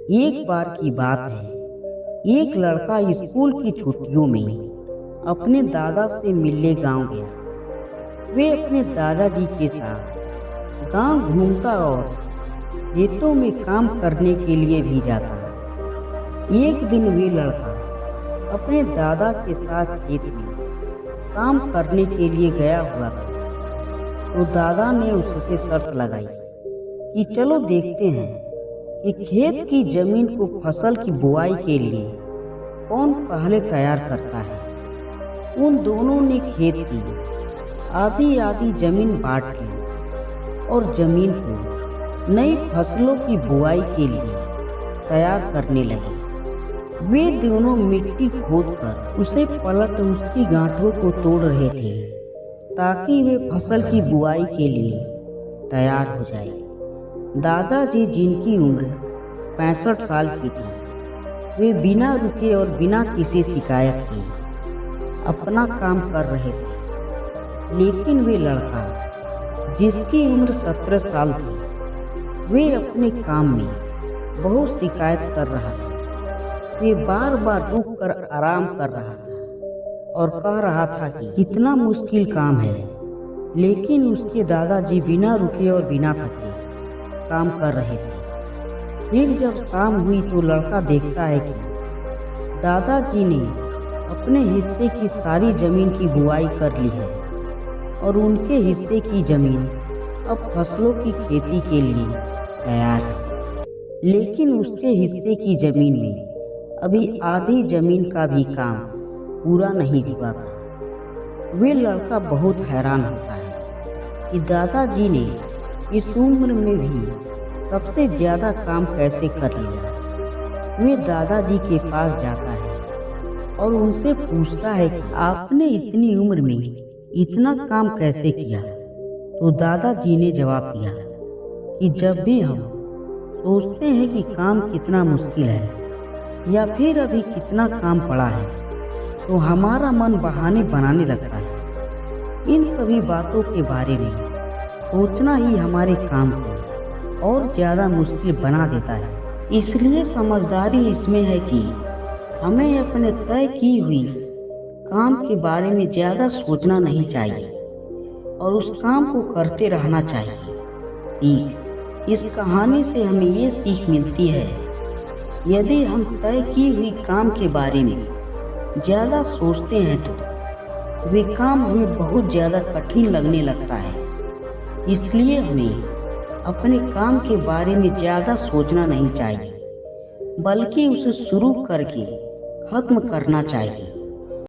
एक बार की बात है, एक लड़का स्कूल की छुट्टियों में अपने दादा से मिलने गांव गया। वे अपने दादाजी के साथ गांव घूमता और खेतों में काम करने के लिए भी जाता। एक दिन वे लड़का अपने दादा के साथ खेत में काम करने के लिए गया हुआ था, तो दादा ने उससे शर्त लगाई कि चलो देखते हैं कि खेत की जमीन को फसल की बुआई के लिए कौन पहले तैयार करता है। उन दोनों ने खेत की आधी आधी जमीन बांट ली और जमीन को नई फसलों की बुआई के लिए तैयार करने लगे। वे दोनों मिट्टी खोदकर उसे पलट उसकी गांठों को तोड़ रहे थे ताकि वे फसल की बुआई के लिए तैयार हो जाए। दादाजी, जिनकी उम्र 65 साल की थी, वे बिना रुके और बिना किसी शिकायत के अपना काम कर रहे थे। लेकिन वे लड़का, जिसकी उम्र 17 साल थी, वे अपने काम में बहुत शिकायत कर रहा था। वे बार बार रुक कर आराम कर रहा था और कह रहा था कि कितना मुश्किल काम है। लेकिन उसके दादाजी बिना रुके और बिना थके काम कर रहे थे। फिर जब शाम हुई तो लड़का देखता है कि दादाजी ने अपने हिस्से की सारी जमीन की बुआई कर ली है और उनके हिस्से की जमीन अब फसलों की खेती के लिए तैयार है। लेकिन उसके हिस्से की जमीन में अभी आधी जमीन का भी काम पूरा नहीं हुआ था। वे लड़का बहुत हैरान होता है कि दादाजी ने इस उम्र में भी सबसे ज्यादा काम कैसे कर लिया। वे दादाजी के पास जाता है और उनसे पूछता है कि आपने इतनी उम्र में इतना काम कैसे किया। तो दादाजी ने जवाब दिया कि जब भी हम सोचते हैं कि काम कितना मुश्किल है या फिर अभी कितना काम पड़ा है, तो हमारा मन बहाने बनाने लगता है। इन सभी बातों के बारे में सोचना ही हमारे काम को और ज़्यादा मुश्किल बना देता है। इसलिए समझदारी इसमें है कि हमें अपने तय की हुई काम के बारे में ज़्यादा सोचना नहीं चाहिए और उस काम को करते रहना चाहिए। इस कहानी से हमें ये सीख मिलती है, यदि हम तय की हुई काम के बारे में ज़्यादा सोचते हैं तो वे काम हमें बहुत ज़्यादा कठिन लगने लगता है। इसलिए हमें अपने काम के बारे में ज़्यादा सोचना नहीं चाहिए, बल्कि उसे शुरू करके खत्म करना चाहिए।